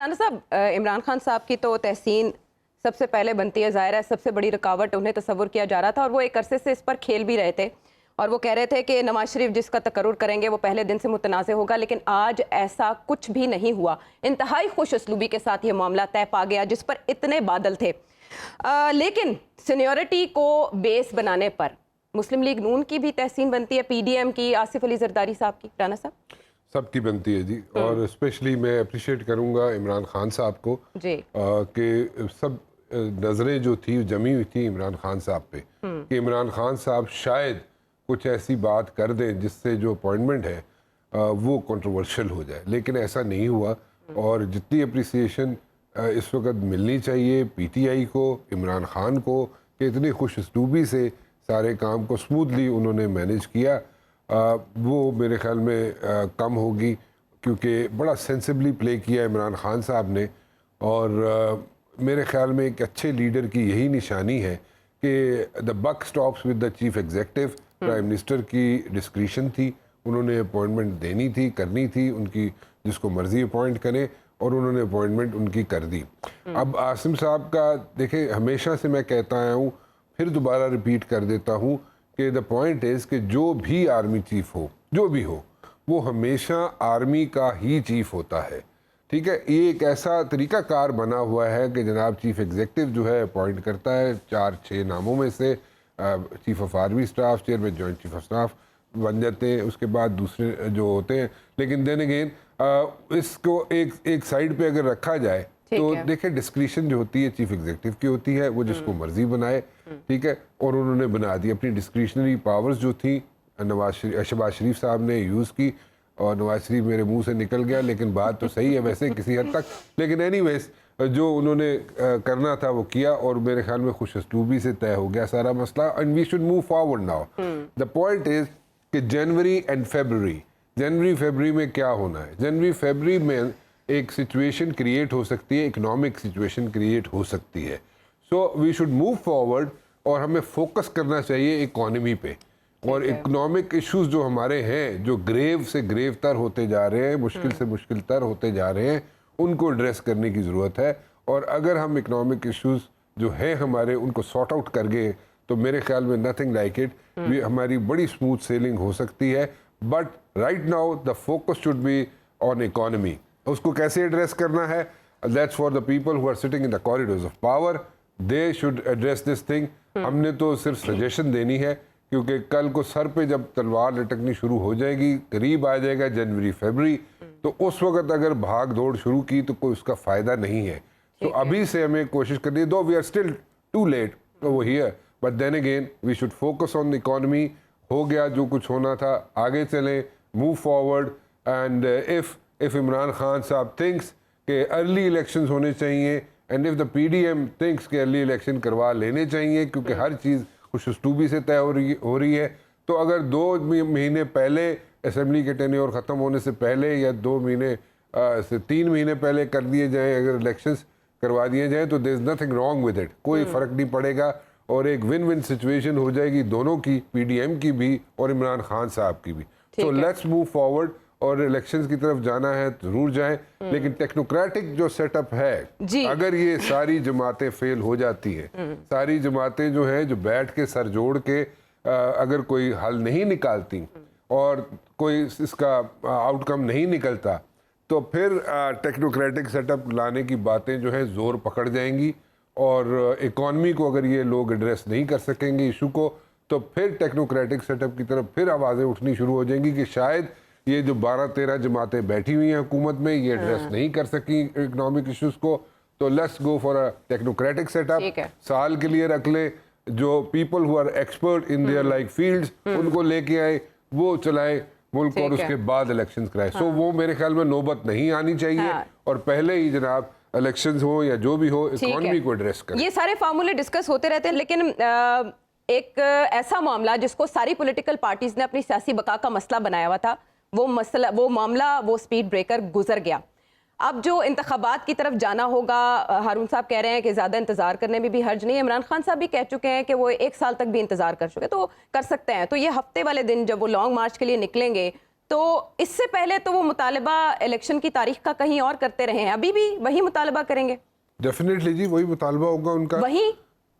राना साहब, इमरान खान साहब की तो तहसीन सबसे पहले बनती है। ज़ाहिर है सबसे बड़ी रुकावट उन्हें तस्वुर किया जा रहा था और वो एक अरसे से इस पर खेल भी रहे थे और वो कह रहे थे कि नवाज शरीफ जिसका तकर्रुर करेंगे वो पहले दिन से मुतनाज़ होगा, लेकिन आज ऐसा कुछ भी नहीं हुआ। इंतहाई खुश उसलूबी के साथ ये मामला तय पा गया जिस पर इतने बादल थे। लेकिन सीनियरिटी को बेस बनाने पर मुस्लिम लीग नून की भी तहसीन बनती है, PDM की, आसिफ अली जरदारी साहब की। राना साहब सबकी बनती है जी। और स्पेशली मैं अप्रिशिएट करूंगा इमरान खान साहब को जी कि सब नज़रें जो थी जमी हुई थी इमरान खान साहब पे कि इमरान खान साहब शायद कुछ ऐसी बात कर दें जिससे जो अपॉइंटमेंट है वो कंट्रोवर्शियल हो जाए, लेकिन ऐसा नहीं हुआ। और जितनी अप्रिसिएशन इस वक्त मिलनी चाहिए PTI को, इमरान खान को, कि इतनी खुश उसलूबी से सारे काम को स्मूथली उन्होंने मैनेज किया, वो मेरे ख्याल में कम होगी, क्योंकि बड़ा सेंसिबली प्ले किया इमरान खान साहब ने। और मेरे ख्याल में एक अच्छे लीडर की यही निशानी है कि the buck stops with the chief executive. Prime minister की डिस्क्रिशन थी, उन्होंने अपॉइंटमेंट देनी थी, करनी थी, उनकी जिसको मर्जी अपॉइंट करें, और उन्होंने अपॉइंटमेंट उनकी कर दी। अब आसिम साहब का देखें, हमेशा से मैं कहता आया हूँ, फिर दोबारा रिपीट कर देता हूँ कि द पॉइंट इज़ कि जो भी आर्मी चीफ हो, जो भी हो, वो हमेशा आर्मी का ही चीफ होता है। ठीक है, ये एक ऐसा तरीका कार बना हुआ है कि जनाब चीफ एग्जीक्यूटिव जो है अपॉइंट करता है 4-6 नामों में से। Chief of army staff, chairman joint chief of staff बन जाते हैं, उसके बाद दूसरे जो होते हैं। लेकिन देन अगेन इसको एक साइड पे अगर रखा जाए तो देखिए डिस्क्रिशन जो होती है चीफ एग्जीक्यूटिव की होती है, वो जिसको मर्जी बनाए। ठीक है, और उन्होंने बना दी। अपनी डिस्क्रिशनरी पावर्स जो थी शहबाज शरीफ साहब ने यूज़ की, और नवाज शरीफ मेरे मुंह से निकल गया, लेकिन बात तो सही है वैसे किसी हद तक। लेकिन एनीवेज जो उन्होंने करना था वो किया, और मेरे ख्याल में खुश उसलूबी से तय हो गया सारा मसला। And we should move forward now. The point is कि जनवरी एंड फरवरी में क्या होना है। जनवरी फरवरी में एक सिचुएशन क्रिएट हो सकती है, इकोनॉमिक सिचुएशन क्रिएट हो सकती है। So we should move forward, और हमें फोकस करना चाहिए इकोनॉमी पे। और इकोनॉमिक इश्यूज जो हमारे हैं, जो ग्रेव से ग्रेव तर होते जा रहे हैं, मुश्किल से मुश्किल तर होते जा रहे हैं, उनको एड्रेस करने की ज़रूरत है। और अगर हम इकोनॉमिक इश्यूज जो हैं हमारे, उनको सॉर्ट आउट कर गए, तो मेरे ख्याल में नथिंग लाइक इट, हमारी बड़ी स्मूथ सेलिंग हो सकती है। But right now the focus should be on economy. उसको कैसे एड्रेस करना है, that's for the people who are sitting in the corridors of power, they should address this thing. हमने तो सिर्फ सजेशन देनी है, क्योंकि कल को सर पे जब तलवार लटकनी शुरू हो जाएगी, करीब आ जाएगा जनवरी फरवरी, तो उस वक्त अगर भाग दौड़ शुरू की तो कोई उसका फ़ायदा नहीं है। तो अभी से हमें कोशिश करनी है, though we are still too late वो here, but then again we should focus on the economy. हो गया जो कुछ होना था, आगे चलें, move forward. And if Imran Khan साहब थिंक्स कि अर्ली इलेक्शंस होने चाहिए, and if the PDM thinks कि अर्ली इलेक्शन करवा लेने चाहिए, क्योंकि हर चीज़ खुश उसलूबी से तय हो रही है, तो अगर 2 महीने पहले असेंबली के टेन्योर ख़त्म होने से पहले, या 2 महीने से 3 महीने पहले कर दिए जाएं, अगर इलेक्शंस करवा दिए जाएं, तो there is nothing wrong with it. कोई फ़र्क नहीं पड़ेगा, और एक विन विन सिचुएशन हो जाएगी दोनों की, PDM की भी और इमरान खान साहब की भी। सो लेट्स मूव फॉरवर्ड, और इलेक्शंस की तरफ जाना है जरूर जाएं। लेकिन टेक्नोक्रेटिक जो सेटअप है, अगर ये सारी जमातें फेल हो जाती हैं, सारी जमातें जो हैं, जो बैठ के सर जोड़ के अगर कोई हल नहीं निकालती और कोई इसका आउटकम नहीं निकलता, तो फिर टेक्नोक्रेटिक सेटअप लाने की बातें जो है जोर पकड़ जाएंगी। और इकॉनमी को अगर ये लोग एड्रेस नहीं कर सकेंगे इशू को, तो फिर टेक्नोक्रेटिक सेटअप की तरफ फिर आवाज़ें उठनी शुरू हो जाएंगी कि शायद ये जो 12-13 जमातें बैठी हुई हैं हुकूमत में, ये एड्रेस नहीं कर सकी इकोनॉमिक इश्यूज को। तो let's go for a technocratic setup. साल के लिए रख ले, जो people who are expert in their like fields, उनको लेके आए, वो चलाए मुल्क, और उसके बाद इलेक्शंस कराए। सो वो मेरे ख्याल में नौबत नहीं आनी चाहिए, और पहले ही जनाब इलेक्शंस हो या जो भी हो, इकोनॉमी को एड्रेस करें। ये सारे फार्मूले डिस्कस होते रहते हैं, लेकिन एक ऐसा मामला जिसको सारी पॉलिटिकल पार्टीज ने अपनी सियासी बका का मसला बनाया हुआ था, वो मामला वो स्पीड ब्रेकर गुजर गया। अब जो इंतखाबात की तरफ जाना होगा, हारून साहब कह रहे हैं कि ज़्यादा इंतज़ार करने में भी हर्ज नहीं है। इमरान खान साहब भी कह चुके हैं कि वो 1 साल तक भी इंतज़ार कर चुके, तो कर सकते हैं। तो ये हफ्ते वाले दिन जब वो लॉन्ग मार्च के लिए निकलेंगे, तो इससे पहले तो वो मुतालबा इलेक्शन की तारीख का कहीं और करते रहे हैं, अभी भी वही मुतालबा करेंगे? डेफिनेटली जी, वही मुतालबा होगा उनका,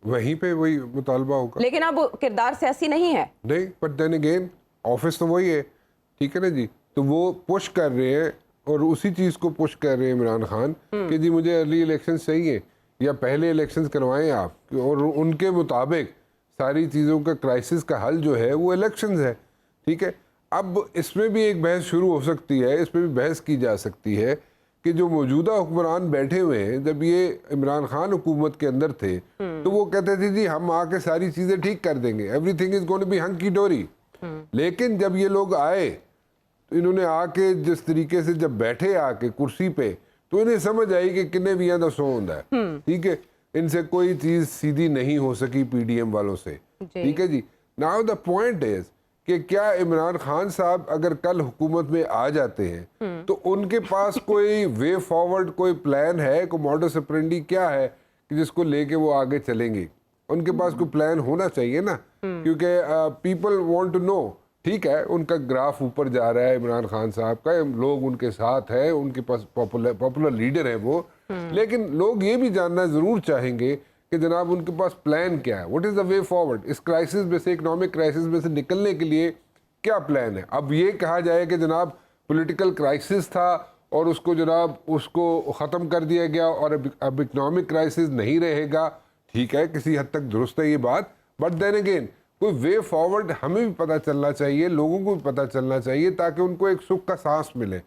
वहीं पे वही मुतालबा होगा। लेकिन अब किरदार सियासी नहीं है। नहीं, बट देन अगेन ऑफिस तो वही है, ठीक है ना जी। तो वो पुश कर रहे हैं और उसी चीज़ को पुश कर रहे हैं इमरान खान कि जी मुझे अर्ली इलेक्शन चाहिए या पहले इलेक्शन करवाएं आप, और उनके मुताबिक सारी चीज़ों का क्राइसिस का हल जो है वो इलेक्शंस है, ठीक है। अब इसमें भी एक बहस शुरू हो सकती है, इसमें भी बहस की जा सकती है कि जो मौजूदा हुक्मरान बैठे हुए हैं, जब ये इमरान खान हुकूमत के अंदर थे तो वो कहते थे जी हम आके सारी चीज़ें ठीक कर देंगे, everything is going to be hunky dory. लेकिन जब ये लोग आए तो इन्होंने आके जिस तरीके से जब बैठे आके कुर्सी पे, तो इन्हें समझ आई कि किन्ने भी दा सो होता है, ठीक है। इनसे कोई चीज़ सीधी नहीं हो सकी पीडीएम वालों से, ठीक है जी। नाउ द पॉइंट इज कि क्या इमरान खान साहब अगर कल हुकूमत में आ जाते हैं तो उनके पास कोई वे फॉरवर्ड, कोई प्लान है, कोई मॉडस ऑपरेंडी क्या है कि जिसको लेके वो आगे चलेंगे? उनके पास कोई प्लान होना चाहिए ना, क्योंकि पीपल वांट टू नो, ठीक है। उनका ग्राफ ऊपर जा रहा है इमरान खान साहब का, लोग उनके साथ है, उनके पास पॉपुलर लीडर है वो, लेकिन लोग ये भी जानना जरूर चाहेंगे कि जनाब उनके पास प्लान क्या है, what is the way forward, इस क्राइसिस में से, इकोनॉमिक क्राइसिस में से निकलने के लिए क्या प्लान है। अब ये कहा जाए कि जनाब पॉलिटिकल क्राइसिस था और उसको जनाब उसको ख़त्म कर दिया गया और अब इकोनॉमिक क्राइसिस नहीं रहेगा, ठीक है, किसी हद तक दुरुस्त है ये बात, बट देन अगेन कोई वे फॉरवर्ड हमें भी पता चलना चाहिए, लोगों को भी पता चलना चाहिए, ताकि उनको एक सुख का सांस मिले,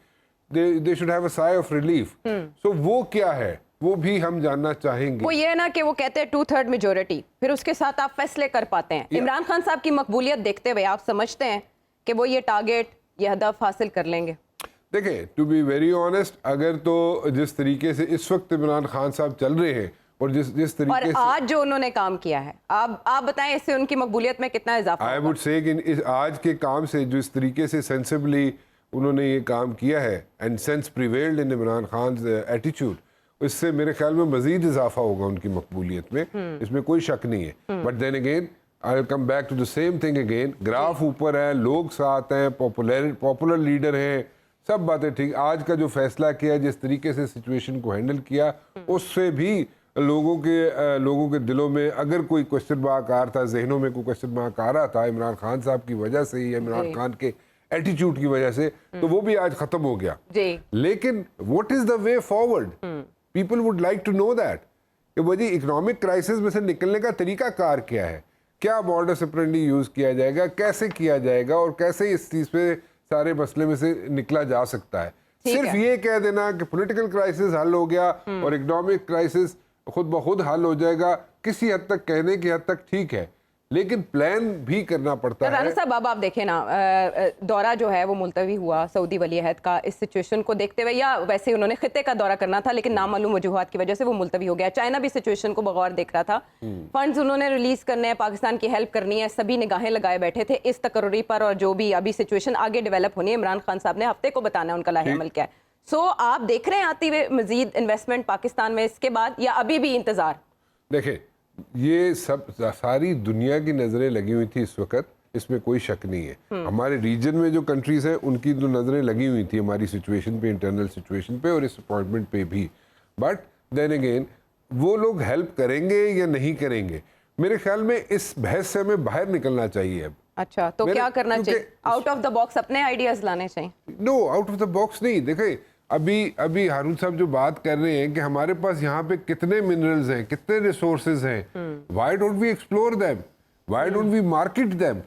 they should have a sigh of relief. सो वो क्या है वो भी हम जानना चाहेंगे। वो ये है ना कि वो कहते हैं 2/3 मेजोरिटी, फिर उसके साथ आप फैसले कर पाते हैं। इमरान खान साहब की मकबूलियत देखते हुए आप समझते हैं कि वो ये टारगेट, ये हदफ हासिल कर लेंगे? देखें, टू बी वेरी ऑनेस्ट, अगर तो जिस तरीके से इस वक्त इमरान खान साहब चल रहे हैं और जिस तरीके और आज जो उन्होंने काम किया है, आप बताएं इससे उनकी मकबूलियत में कितना इजाफा? आई वुड से कि आज के काम से जिस तरीके से सेंसिबली उन्होंने ये काम किया है and sense prevailed in Imran Khan attitude, इससे मेरे ख्याल में मजीद इजाफा होगा उनकी मकबूलियत में, इसमें कोई शक नहीं है। But then again I will come back to the same thing again, graph ऊपर है, लोग साथ हैं, पॉपुलर लीडर हैं, सब बातें ठीक। आज का जो फैसला किया, जिस तरीके से सिचुएशन को हैंडल किया, उससे भी लोगों के दिलों में अगर कोई क्वेश्चन मार्क आ रहा था, जहनों में कोई क्वेश्चन मार्क आ रहा था इमरान खान साहब की वजह से या इमरान खान के एटीट्यूड की वजह से, तो वो भी आज खत्म हो गया। लेकिन what is the way forward? People would like to know that कि वही इकोनॉमिक क्राइसिस में से निकलने का तरीका कार क्या है, क्या मॉडस ऑपरेंडी यूज किया जाएगा, कैसे किया जाएगा और कैसे इस चीज पे सारे मसले में से निकला जा सकता है। सिर्फ ये कह देना कि पॉलिटिकल क्राइसिस हल हो गया और इकोनॉमिक क्राइसिस खुद ब खुद हल हो जाएगा, किसी हद तक कहने की हद तक ठीक है, लेकिन प्लान भी करना पड़ता है। राना साहब, अब आप देखें ना, दौरा जो है वो मुलतवी हुआ सऊदी वली अहद का, इस सिचुएशन को देखते हुए, या वैसे उन्होंने खिते का दौरा करना था लेकिन नामालूम वजूहात की वजह से वो मुलतवी हो गया। चाइना भी सिचुएशन को बगौर देख रहा था, फंड्स उन्होंने रिलीज करने हैं, पाकिस्तान की हेल्प करनी है, सभी निगाहें लगाए बैठे थे इस तकर्री पर, और जो भी अभी सिचुएशन आगे डेवलप होनी है, इमरान खान साहब ने हफ्ते को बताना है उनका लाहे अमल क्या है। सो आप देख रहे हैं आती हुए मजीद इन्वेस्टमेंट पाकिस्तान में इसके बाद, या अभी भी इंतजार? देखें, ये सब सारी दुनिया की नज़रें लगी हुई थी इस वक्त, इसमें कोई शक नहीं है। हमारे रीजन में जो कंट्रीज हैं उनकी जो नज़रें लगी हुई थी हमारी सिचुएशन पे, इंटरनल सिचुएशन पे और इस अपॉइंटमेंट पे भी, बट देन अगेन वो लोग हेल्प करेंगे या नहीं करेंगे, मेरे ख्याल में इस बहस से हमें बाहर निकलना चाहिए अब। अच्छा, तो क्या करना चाहिए? आउट ऑफ द बॉक्स अपने आइडियाज लाने चाहिए? No, out of the box नहीं। देखें, अभी हारून साहब जो बात कर रहे हैं कि हमारे पास यहाँ पे कितने मिनरल्स हैं, कितने रिसोर्सेज हैं, why don't we explore them, why don't we market them,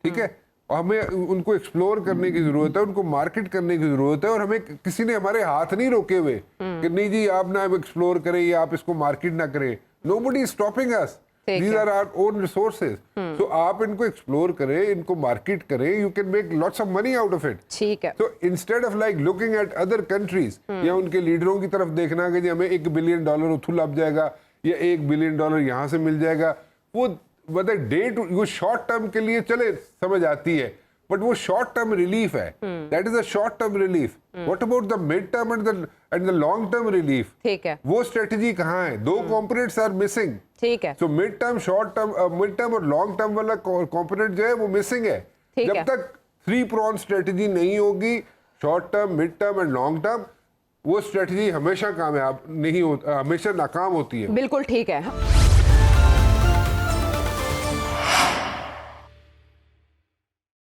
ठीक है। और हमें उनको एक्सप्लोर करने की जरूरत है, उनको मार्केट करने की जरूरत है, और हमें किसी ने हमारे हाथ नहीं रोके हुए कि नहीं जी आप ना एक्सप्लोर करें या आप इसको मार्केट ना करें। Nobody is stopping us, these are our own resources. So आप इनको एक्सप्लोर करें, इनको मार्केट करें, you can make lots of money out of it. ठीक है। So instead of like looking at other countries या उनके लीडरों की तरफ देखना कि जी हमें $1 बिलियन उथू लग जाएगा या $1 बिलियन यहाँ से मिल जाएगा, वो मतलब डे टू वो शॉर्ट टर्म के लिए चले समझ आती है, बट वो शॉर्ट टर्म रिलीफ है, that is a short term relief. What about the mid term and the long term relief? ठीक है, वो स्ट्रेटजी कहाँ है? दो कंपोनेंट्स आर मिसिंग। ठीक है, so mid term, short term, mid term और लॉन्ग टर्म वाला कंपोनेंट जो है वो मिसिंग है। जब तक थ्री प्रॉन स्ट्रेटजी नहीं होगी, short term, mid term and long term, वो स्ट्रेटजी हमेशा कामयाब नहीं होती, हमेशा नाकाम होती है। बिल्कुल ठीक है।